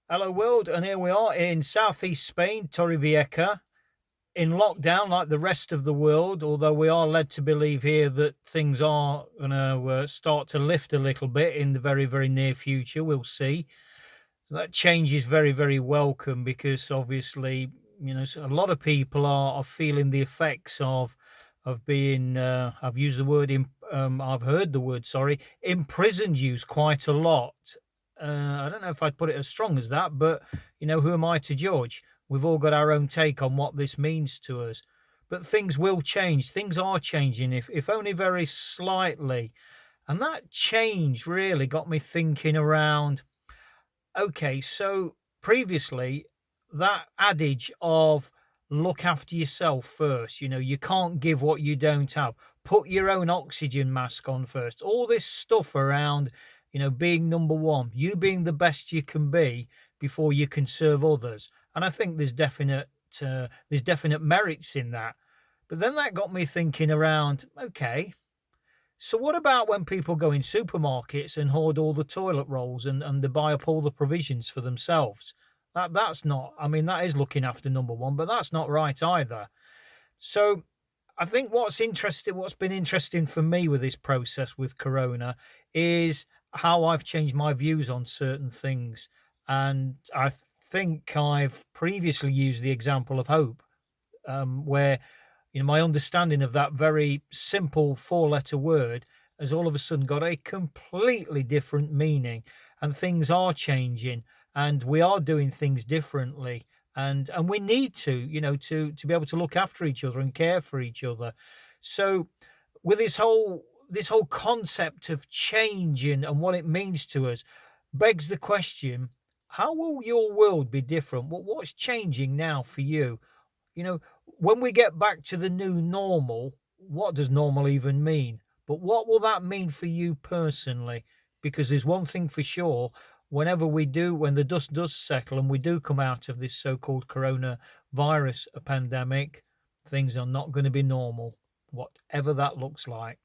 Hello, world, and here we are in southeast Spain, Torrevieja, in lockdown like the rest of the world. Although we are led to believe here that things are going to start to lift a little bit in the very, very near future. We'll see. That change is very, very welcome because obviously, a lot of people are feeling the effects of being. I've used the word. I've heard the word. Sorry, imprisoned used quite a lot. I don't know if I'd put it as strong as that, but who am I to judge? We've all got our own take on what this means to us. But things will change. Things are changing, if only very slightly. And that change really got me thinking around. Okay, so previously, that adage of look after yourself first, you can't give what you don't have. Put your own oxygen mask on first. All this stuff around, being number one, you being the best you can be before you can serve others. And I think there's definite merits in that. But then that got me thinking around, okay, so what about when people go in supermarkets and hoard all the toilet rolls and they buy up all the provisions for themselves? That's not, I mean, that is looking after number one, but that's not right either. So I think what's been interesting for me with this process with Corona is how I've changed my views on certain things. And I think I've previously used the example of hope, where my understanding of that very simple four-letter word has all of a sudden got a completely different meaning, and things are changing, and we are doing things differently, and we need to, to be able to look after each other and care for each other. So, with this whole concept of change and what it means to us, begs the question: how will your world be different? What's changing now for you? When we get back to the new normal, what does normal even mean? But what will that mean for you personally? Because there's one thing for sure, when the dust does settle and we do come out of this so-called coronavirus pandemic, things are not going to be normal, whatever that looks like.